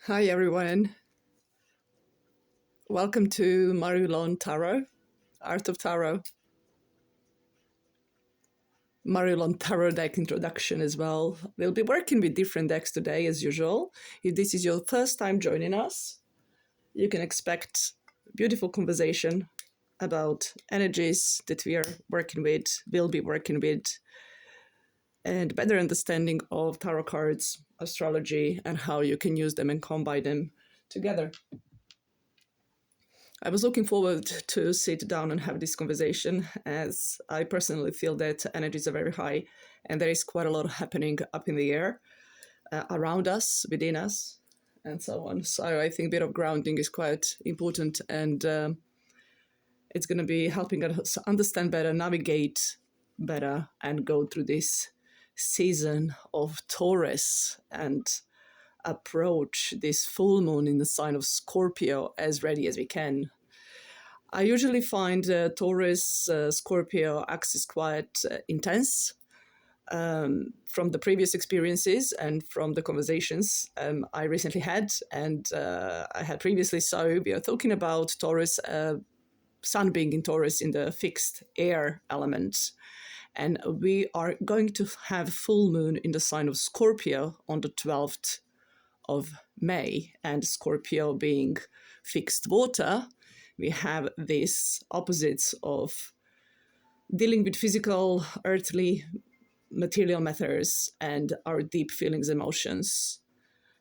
Hi everyone. Welcome to Marilon Tarot, Art of Tarot. Marilon Tarot deck introduction as well. We'll be working with different decks today as usual. If this is your first time joining us, you can expect beautiful conversation about energies that we are working with, will be working with, and better understanding of tarot cards, astrology, and how you can use them and combine them together. I was looking forward to sit down and have this conversation, as I personally feel that energies are very high and there is quite a lot happening up in the air, around us, within us, and so on. So I think a bit of grounding is quite important, and it's going to be helping us understand better, navigate better, and go through this season of Taurus and approach this full moon in the sign of Scorpio as ready as we can. I usually find Taurus Scorpio axis quite intense from the previous experiences and from the conversations I recently had and I had previously. So we are talking about Taurus, Sun being in Taurus in the fixed air element. And we are going to have full moon in the sign of Scorpio on the 12th of May, and Scorpio being fixed water, we have these opposites of dealing with physical, earthly, material matters and our deep feelings, emotions,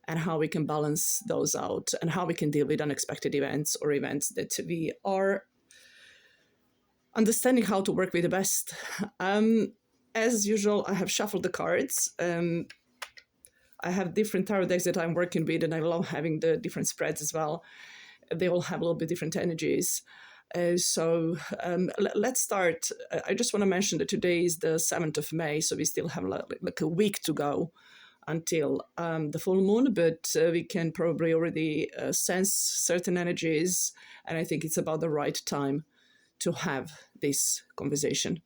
and how we can balance those out and how we can deal with unexpected events or events that we are understanding how to work with the best. As usual, I have shuffled the cards. I have different tarot decks that I'm working with, and I love having the different spreads as well. They all have a little bit different energies. So let's start. I just want to mention that today is the 7th of May, so we still have like a week to go until the full moon, but we can probably already sense certain energies, and I think it's about the right time to have this conversation.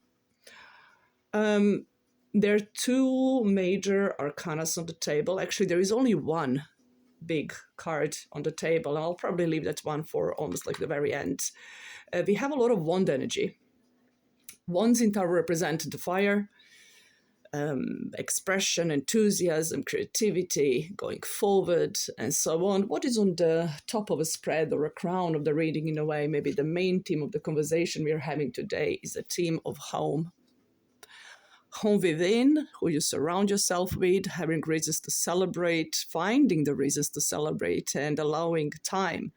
There are two major arcanas on the table. Actually, there is only one big card on the table, and I'll probably leave that one for almost like the very end. We have a lot of wand energy. Wands in tarot represent the fire, expression, enthusiasm, creativity, going forward, and so on. What is on the top of a spread or a crown of the reading, in a way, maybe the main theme of the conversation we are having today, is the theme of home. Home within, who you surround yourself with, having reasons to celebrate, finding the reasons to celebrate, and allowing time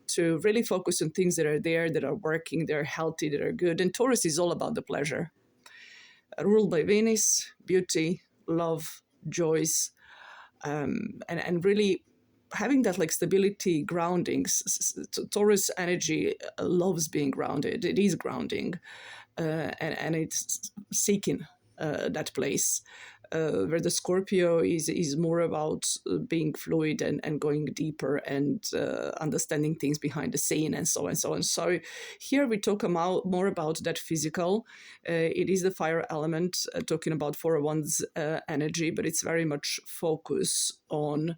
to really focus on things that are there, that are working, that are healthy, that are good. And Taurus is all about the pleasure. Ruled by Venus, beauty, love, joys, and really having that like stability, grounding. Taurus energy loves being grounded. It is grounding, and it's seeking that place, where the Scorpio is more about being fluid and going deeper and understanding things behind the scene and so on and so on. So here we talk more about that physical. It is the fire element, talking about Four of Wands energy, but it's very much focus on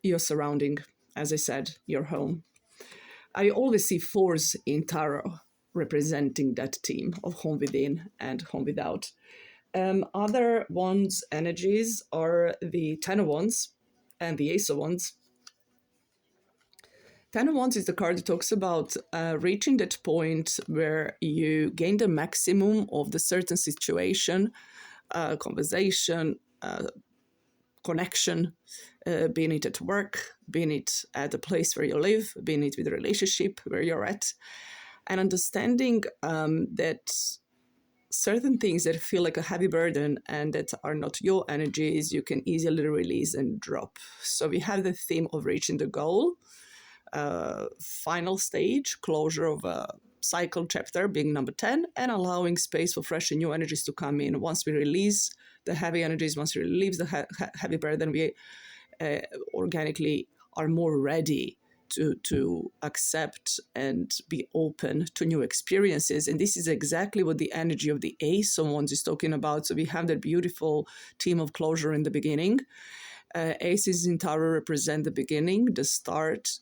your surrounding, as I said, your home. I always see fours in tarot representing that theme of home within and home without. Other wands energies are the Ten of Wands and the Ace of Wands. Ten of Wands is the card that talks about reaching that point where you gain the maximum of the certain situation, conversation, connection, being it at work, being it at the place where you live, being it with a relationship where you're at, and understanding that certain things that feel like a heavy burden and that are not your energies, you can easily release and drop. So we have the theme of reaching the goal, final stage, closure of a cycle chapter being number 10, and allowing space for fresh and new energies to come in. Once we release the heavy energies, once we release the heavy burden, we organically are more ready to accept and be open to new experiences. And this is exactly what the energy of the Ace of Wands is talking about. So we have that beautiful theme of closure in the beginning. Aces in tarot represent the beginning, the start.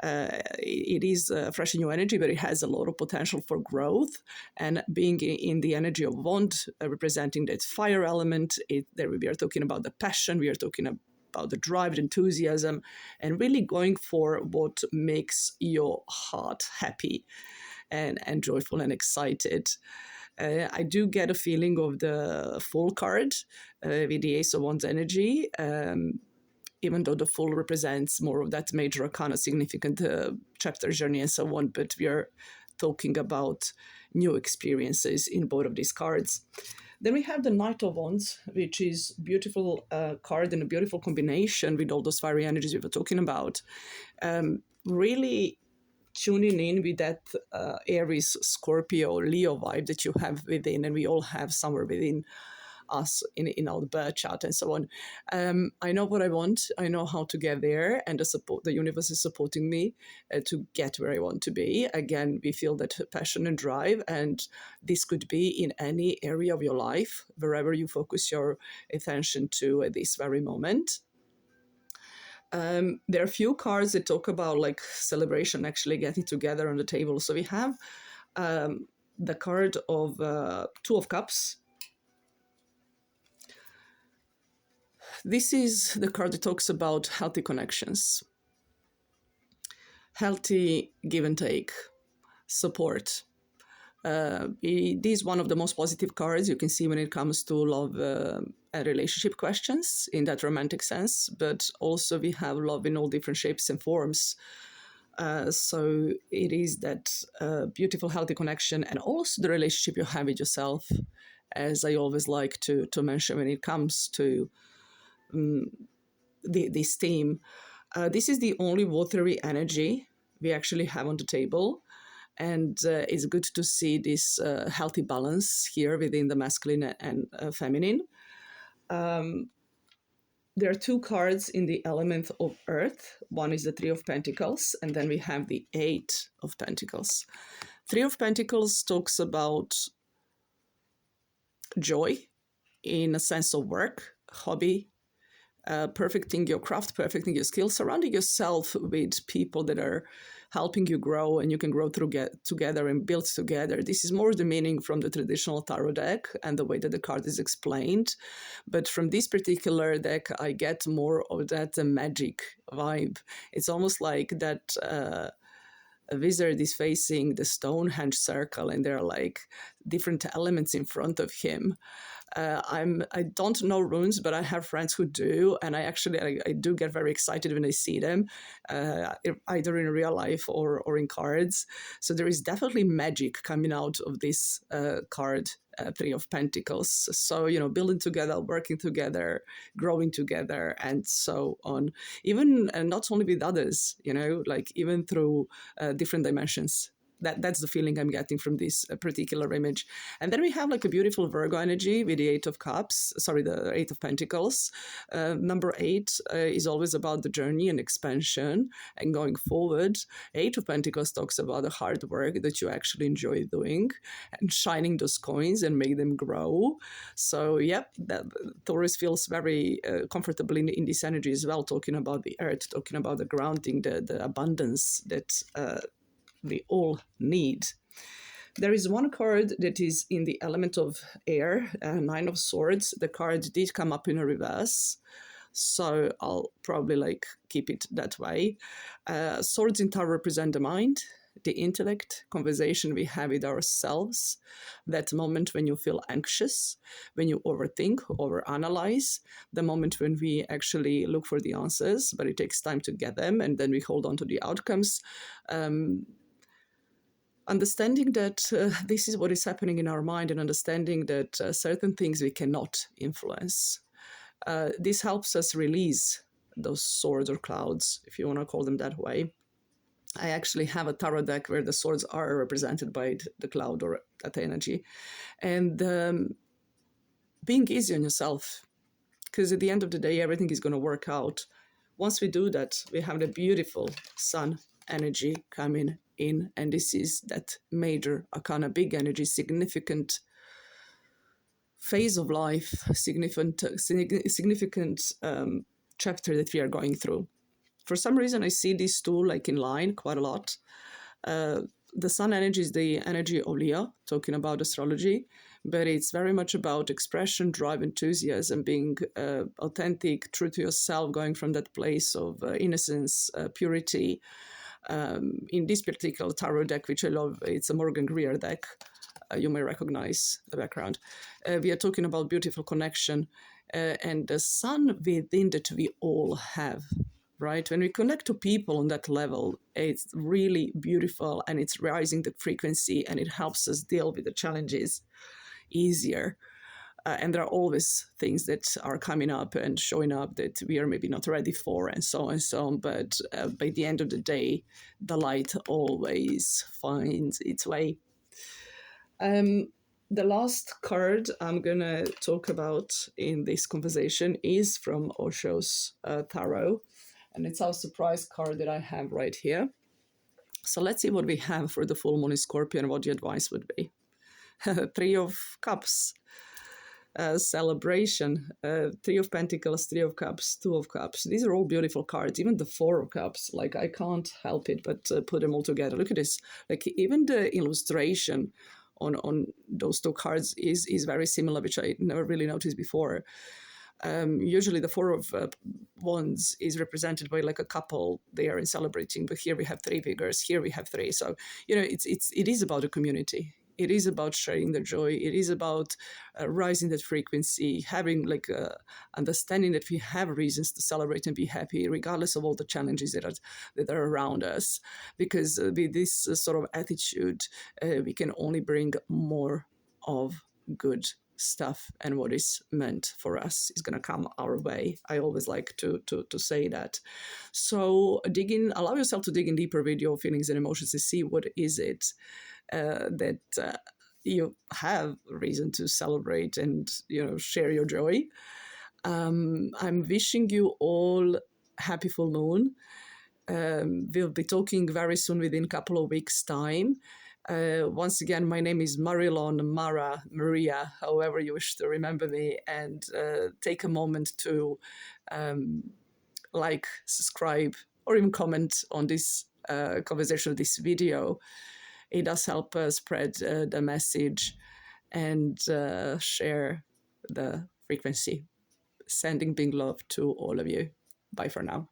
It is fresh and new energy, but it has a lot of potential for growth. And being in the energy of Wand, representing that fire element, there we are talking about the passion, we are talking about the drive, the enthusiasm, and really going for what makes your heart happy and joyful and excited. I do get a feeling of the Fool card with the Ace of Wands energy. Even though the Fool represents more of that major arcana, significant chapter journey and so on, but we are talking about new experiences in both of these cards. Then we have the Knight of Wands, which is beautiful card and a beautiful combination with all those fiery energies we were talking about. Really tuning in with that Aries, Scorpio, Leo vibe that you have within, and we all have somewhere within us in our birth chart and so on. I know what I want. I know how to get there, and the universe is supporting me to get where I want to be. Again, we feel that passion and drive, and this could be in any area of your life, wherever you focus your attention to at this very moment. There are a few cards that talk about like celebration, actually getting together on the table. So we have the card of Two of Cups. This is the card that talks about healthy connections, healthy give and take, support. It is one of the most positive cards you can see when it comes to love and relationship questions in that romantic sense, but also we have love in all different shapes and forms. So it is that beautiful, healthy connection, and also the relationship you have with yourself, as I always like to mention when it comes to this theme. This is the only watery energy we actually have on the table. And it's good to see this healthy balance here within the masculine and feminine. There are two cards in the element of Earth. One is the Three of Pentacles, and then we have the Eight of Pentacles. Three of Pentacles talks about joy in a sense of work, hobby, perfecting your craft, perfecting your skills, surrounding yourself with people that are helping you grow, and you can grow together and build together. This is more the meaning from the traditional tarot deck and the way that the card is explained. But from this particular deck, I get more of that magic vibe. It's almost like that a wizard is facing the Stonehenge circle, and there are like different elements in front of him. I don't know runes, but I have friends who do, and I do get very excited when I see them, either in real life or in cards. So there is definitely magic coming out of this card, Three of Pentacles. So, building together, working together, growing together, and so on. Even not only with others, like even through different dimensions. That's the feeling I'm getting from this particular image. And then we have like a beautiful Virgo energy with the the Eight of Pentacles. Number 8 is always about the journey and expansion and going forward. Eight of Pentacles talks about the hard work that you actually enjoy doing and shining those coins and make them grow. So, that Taurus feels very comfortable in this energy as well, talking about the earth, talking about the grounding, the abundance that we all need. There is one card that is in the element of air, Nine of Swords. The card did come up in a reverse, so I'll probably keep it that way. Swords in tarot represent the mind, the intellect, conversation we have with ourselves, that moment when you feel anxious, when you overthink, overanalyze, the moment when we actually look for the answers, but it takes time to get them, and then we hold on to the outcomes. Understanding that this is what is happening in our mind, and understanding that certain things we cannot influence. This helps us release those swords or clouds, if you want to call them that way. I actually have a tarot deck where the swords are represented by the cloud or that energy. And being easy on yourself, because at the end of the day, everything is going to work out. Once we do that, we have the beautiful sun energy coming in, and this is that major arcana, big energy, significant phase of life, significant chapter that we are going through. For some reason, I see these two like in line quite a lot. The sun energy is the energy of Leo, talking about astrology, but it's very much about expression, drive, enthusiasm, being authentic, true to yourself, going from that place of innocence, purity. In this particular tarot deck, which I love, it's a Morgan Greer deck. You may recognize the background. We are talking about beautiful connection and the sun within that we all have, right? When we connect to people on that level, it's really beautiful and it's rising the frequency and it helps us deal with the challenges easier. And there are always things that are coming up and showing up that we are maybe not ready for, and so on and so on. But by the end of the day, the light always finds its way. The last card I'm going to talk about in this conversation is from Osho's Tarot. And it's our surprise card that I have right here. So let's see what we have for the full moon in Scorpio and what the advice would be. Three of Cups. Celebration, Three of Pentacles, Three of Cups, Two of Cups. These are all beautiful cards. Even the Four of Cups, like I can't help it but put them all together. Look at this. Like even the illustration on those two cards is very similar, which I never really noticed before. Usually the Four of Wands is represented by like a couple there in celebrating, but here we have three figures, here we have three. So, it is about a community. It is about sharing the joy. It is about rising that frequency, having like understanding that we have reasons to celebrate and be happy, regardless of all the challenges that are around us. Because with this sort of attitude, we can only bring more of good stuff, and what is meant for us is going to come our way. I always like to say that. So allow yourself to dig in deeper with your feelings and emotions to see what is it that you have reason to celebrate and share your joy. I'm wishing you all happy full moon. We'll be talking very soon, within a couple of weeks' time. Once again, my name is Marilon, Mara, Maria, however you wish to remember me, and take a moment to like, subscribe, or even comment on this conversation, this video. It does help spread the message and share the frequency. Sending big love to all of you. Bye for now.